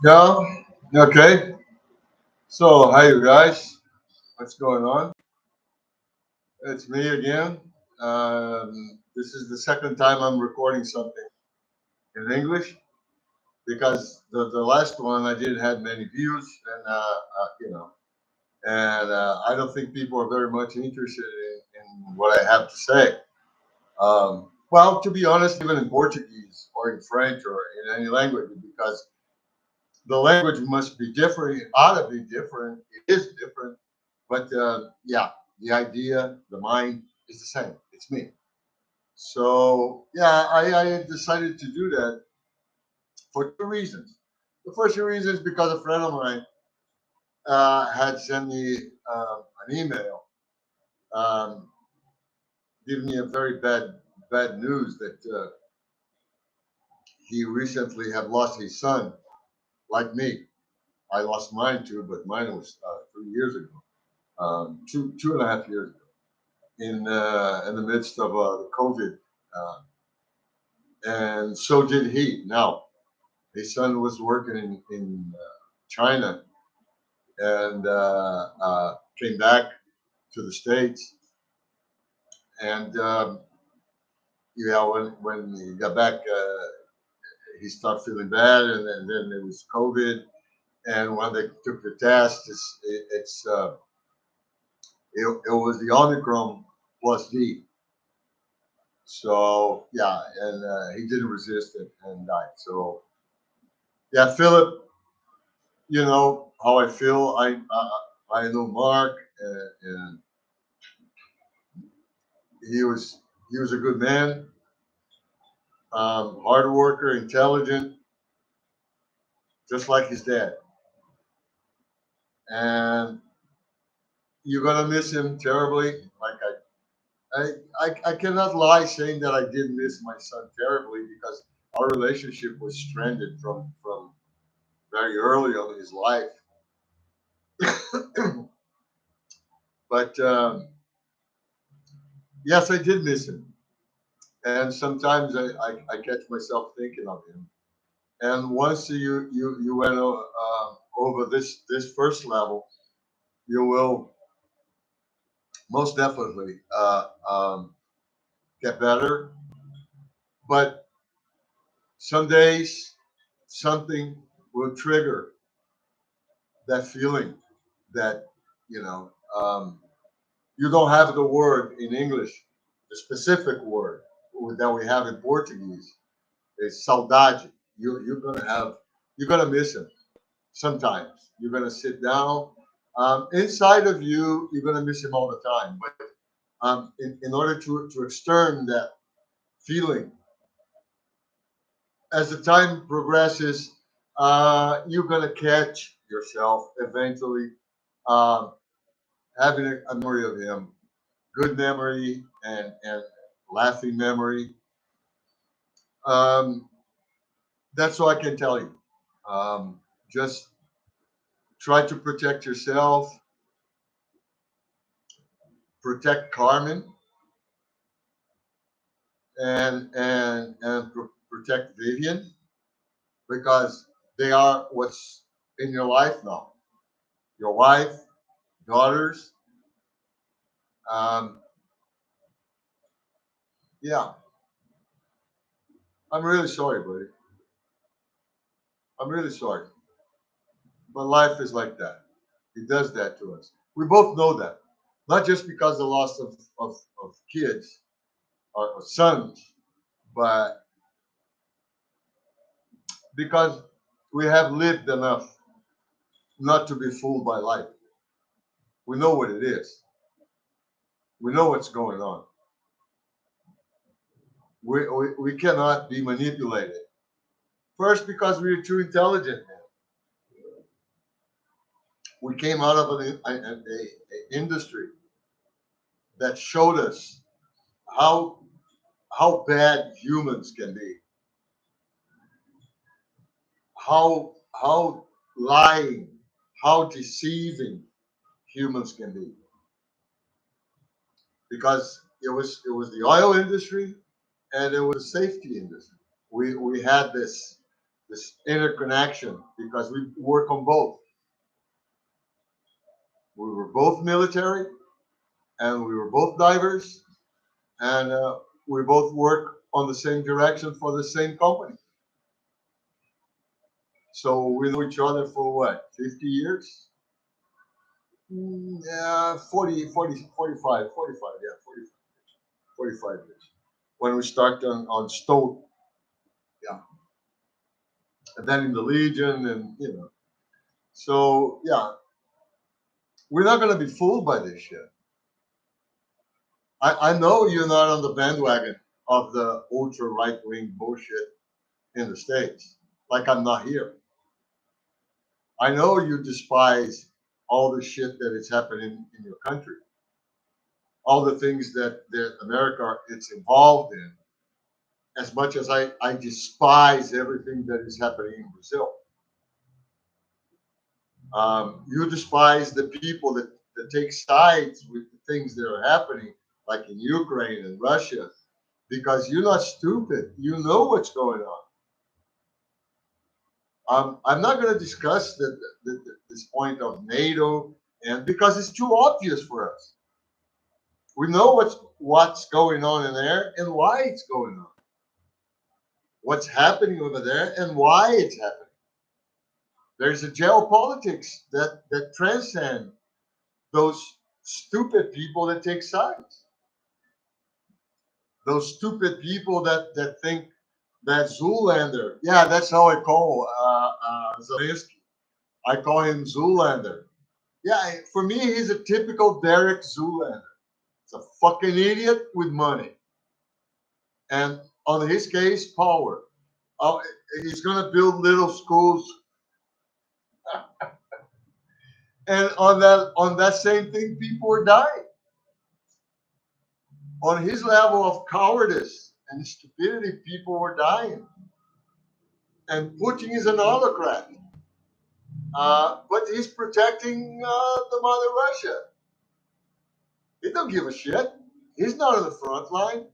Yeah. Okay. So, hi, you guys. What's going on? It's me again. This is the second time I'm recording something in English because the last one I didn't have many views, and I don't think people are very much interested in what I have to say. Well, to be honest, even in Portuguese or in French or in any language, because the language must be different. It ought to be different. It is different. But yeah, the idea, the mind is the same. It's me. So yeah, I decided to do that for two reasons. The first reason is because a friend of mine had sent me an email um, giving me a very bad news that he recently had lost his son, like me. I lost mine too, but mine was 3 years ago, two and a half years ago, in the midst of the COVID. Uh, and so did he. Now, his son was working in China and came back to the States. And yeah, when he got back, he started feeling bad, and then it was COVID. And when they took the test, it was the Omicron plus D. So yeah, and he didn't resist it and died. So yeah, Philip, you know how I feel. I know Mark, and he was a good man, hard worker, intelligent, just like his dad. And you're gonna miss him terribly. Like I cannot lie saying that I did miss my son terribly because our relationship was stranded from very early on in his life. But yes, I did miss him, and sometimes I catch myself thinking of him. And once you went over this first level, you will most definitely get better. But some days something will trigger that feeling that you know you don't have the word in English, the specific word that we have in Portuguese is saudade. You're gonna miss him sometimes. You're gonna sit down. Inside of you, you're gonna miss him all the time. But in order to extern that feeling, as the time progresses, you're gonna catch yourself eventually um, having a memory of him, good memory and laughing memory. Um, that's all I can tell you. Just try to protect yourself, protect Carmen, and protect Vivian because they are what's in your life now. Your wife, daughters. Um, yeah, I'm really sorry, buddy. I'm really sorry. But life is like that. It does that to us. We both know that. Not just because the loss of kids or sons, but because we have lived enough not to be fooled by life. We know what it is. We know what's going on. We cannot be manipulated. First, because we are too intelligent. We came out of a industry that showed us how bad humans can be, how lying, how deceiving humans can be, because it was the oil industry and it was the safety industry. We had this. this interconnection, because we work on both. We were both military, and we were both divers, and we both work on the same direction for the same company. So we know each other for what, 50 years? Yeah, 40, 40, 45, 45, yeah, 40, 45 years. When we started on Stoat, yeah, and then in the Legion, and So yeah, we're not gonna be fooled by this shit. I know you're not on the bandwagon of the ultra right wing bullshit in the States. Like I'm not here. I know you despise all the shit that is happening in your country, all the things that America is involved in, as much as I despise everything that is happening in Brazil. You despise the people that take sides with the things that are happening, like in Ukraine and Russia, because you're not stupid. You know what's going on. I'm not going to discuss this point of NATO, and because it's too obvious for us. We know what's going on in there and why it's going on. What's happening over there and why it's happening. There's a geopolitics that transcend those stupid people that take sides. Those stupid people that think that Zoolander, yeah, that's how I call Zelensky. I call him Zoolander. Yeah, for me, he's a typical Derek Zoolander. He's a fucking idiot with money. And on his case, power. Uh, he's going to build little schools. And on that same thing, people are dying. On his level of cowardice and stupidity, people were dying. And Putin is an autocrat. But he's protecting the mother Russia. He don't give a shit. He's not on the front line.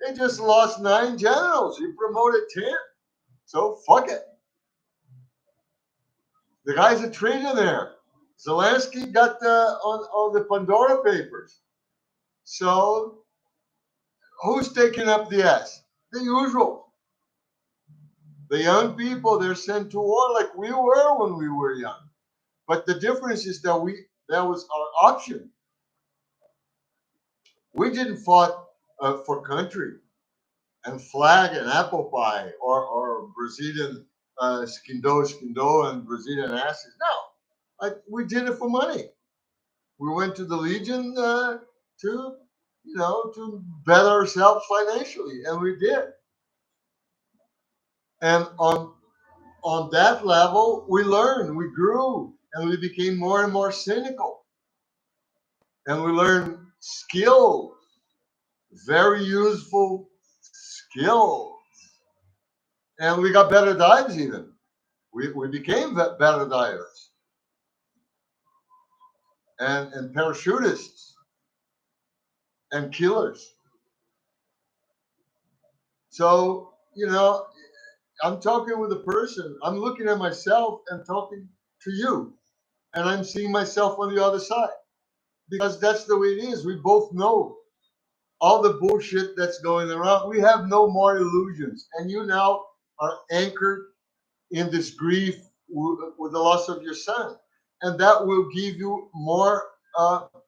They just lost 9 generals. He promoted 10. So fuck it. The guy's a trillionaire. Zelensky got on the Pandora Papers. So who's taking up the ass? The usual. The young people, they're sent to war like we were when we were young. But the difference is that was our option. We didn't fight for country and flag and apple pie or Brazilian skindo and Brazilian asses. No, we did it for money. We went to the Legion to better ourselves financially, and we did. And on that level, we learned, we grew, and we became more and more cynical. And we learned skills, very useful skills. And we got better dives even. We became better divers and parachutists and killers. So, I'm talking with a person. I'm looking at myself and talking to you. And I'm seeing myself on the other side. Because that's the way it is. We both know all the bullshit that's going around. We have no more illusions. And you now are anchored in this grief with the loss of your son. And that will give you more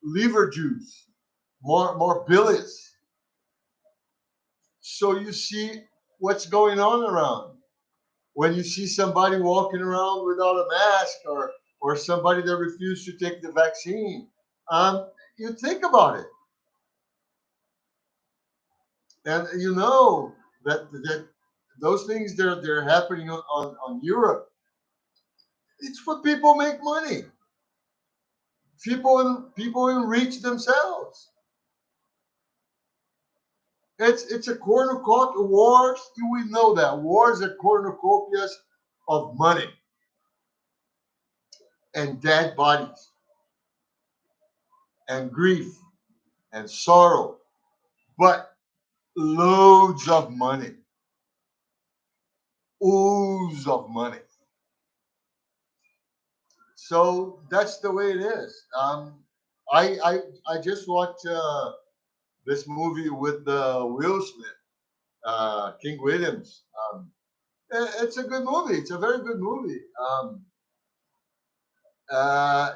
liver juice, more bilious. So you see what's going on around. When you see somebody walking around without a mask or somebody that refused to take the vaccine, you think about it. And you know that those things they're happening on Europe. It's what people make money. People enrich themselves. It's a cornucopia. Wars, we know that wars are cornucopias of money and dead bodies and grief and sorrow, but loads of money. ooze of money. So that's the way it is. I just watched this movie with Will Smith, King Williams. It's a good movie. It's a very good movie. Uh,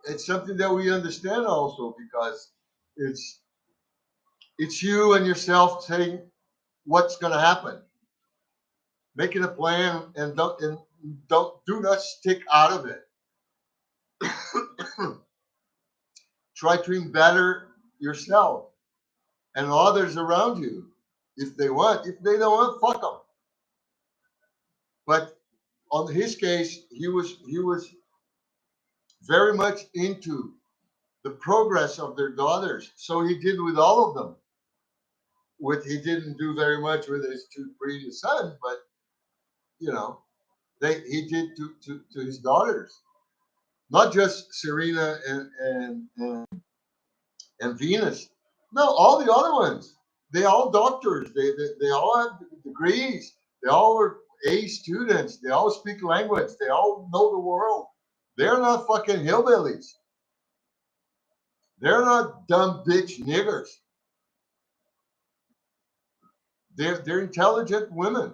it's something that we understand also because it's it's you and yourself saying what's going to happen, making a plan, and don't do not stick out of it. Try to better yourself and others around you if they want. If they don't want, fuck them. But on his case, he was very much into the progress of their daughters. So he did with all of them. What he didn't do very much with his two previous sons, but you know, he did to his daughters, not just Serena and Venus. No, all the other ones. They all doctors. They all have degrees. They all were A students. They all speak language. They all know the world. They're not fucking hillbillies. They're not dumb bitch niggers. They're intelligent women.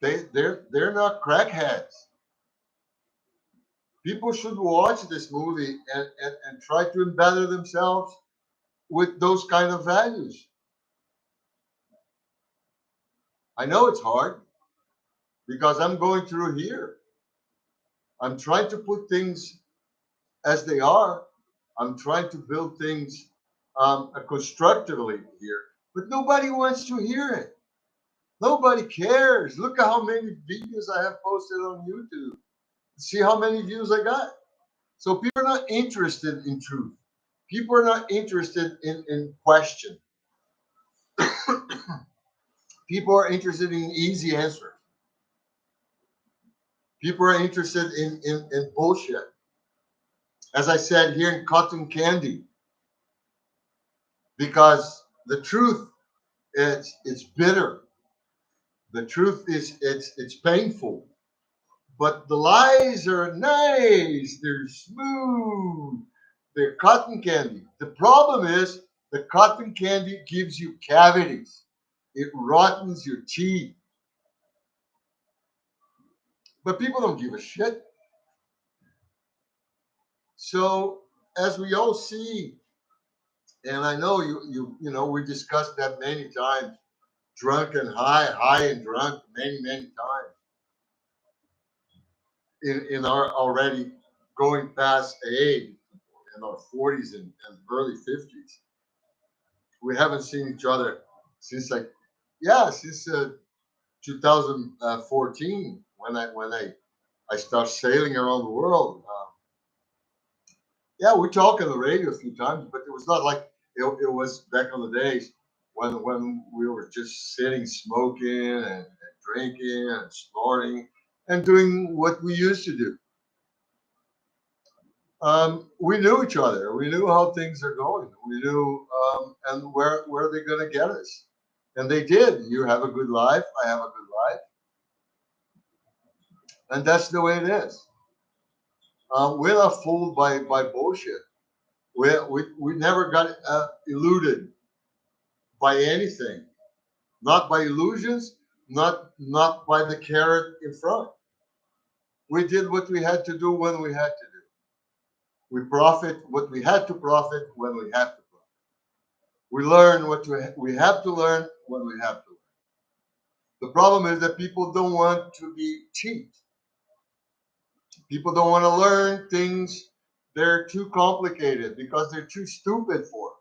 They're not crackheads. People should watch this movie and try to embed themselves with those kind of values. I know it's hard because I'm going through here. I'm trying to put things as they are. I'm trying to build things constructively here, but nobody wants to hear it. Nobody cares. Look at how many videos I have posted on YouTube. See how many views I got. So people are not interested in truth. People are not interested in question. People are interested in easy answers. People are interested in bullshit. As I said here in cotton candy, because the truth is it's bitter. The truth is it's painful. But the lies are nice. They're smooth. They're cotton candy. The problem is the cotton candy gives you cavities. It rottens your teeth. But people don't give a shit. So as we all see, and I know you know we discussed that many times, drunk and high, high and drunk many times in our already going past age in our 40s and early 50s. We haven't seen each other since since 2014 when I started sailing around the world. Yeah, we talked on the radio a few times, but it was not like it was back in the days when we were just sitting, smoking and drinking and snorting and doing what we used to do. We knew each other. We knew how things are going. We knew and where they're going to get us, and they did. You have a good life. I have a good life, and that's the way it is. We're not fooled by bullshit. We never got eluded by anything, not by illusions, not by the carrot in front. We did what we had to do when we had to do. We profit what we had to profit when we had to profit. We learn what we have to learn when we have to learn. The problem is that people don't want to be cheap. People don't want to learn things they're too complicated because they're too stupid for.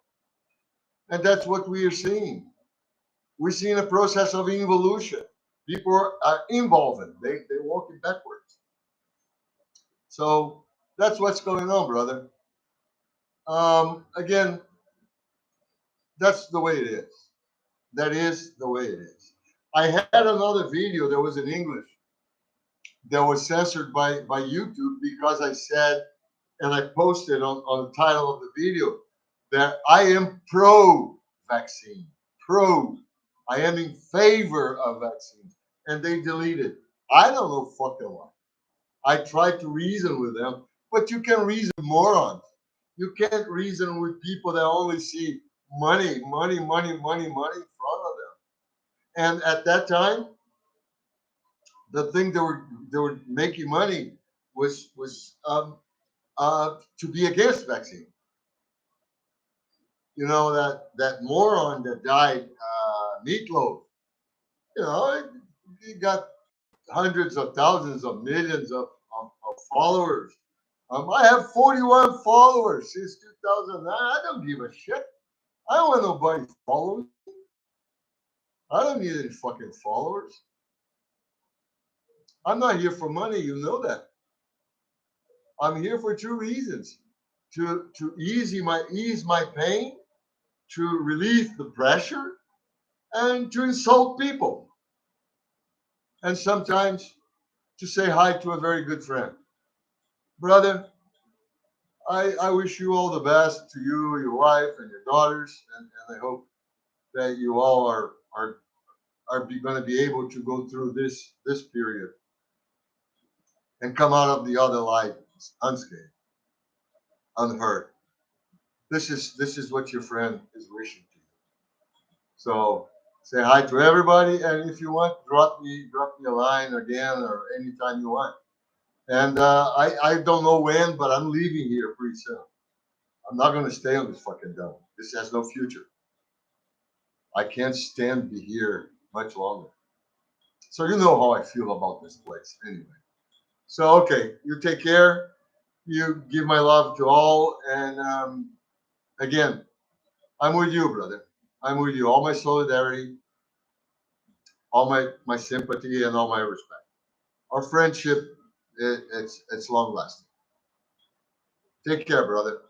And that's what we are seeing. We're seeing a process of involution. People are involving. They're walking backwards. So that's what's going on, brother. Again, that's the way it is. That is the way it is. I had another video that was in English that was censored by YouTube because I said, and I posted on the title of the video, that I am pro vaccine. Pro. I am in favor of vaccines. And they deleted. I don't know fucking why. I tried to reason with them, but you can reason with morons. You can't reason with people that only see money, money, money, money, money in front of them. And at that time, the thing they were making money was to be against vaccine. You know that moron that died, Meatloaf. You know, he got hundreds of thousands of millions of followers. I have 41 followers since 2009. I don't give a shit. I don't want nobody following. I don't need any fucking followers. I'm not here for money. You know that. I'm here for two reasons: to ease my pain, to relieve the pressure, and to insult people, and sometimes to say hi to a very good friend. Brother, I wish you all the best to you, your wife, and your daughters, and I hope that you all are going to be able to go through this period and come out of the other light unscathed, unhurt. This is what your friend is wishing to you. So say hi to everybody, and if you want, drop me a line again or anytime you want. And I don't know when, but I'm leaving here pretty soon. I'm not going to stay on this fucking dump. This has no future. I can't stand to be here much longer. So you know how I feel about this place anyway. So okay, you take care. You give my love to all, and again, I'm with you, brother. I'm with you. All my solidarity, all my sympathy, and all my respect. Our friendship, it's long lasting. Take care, brother.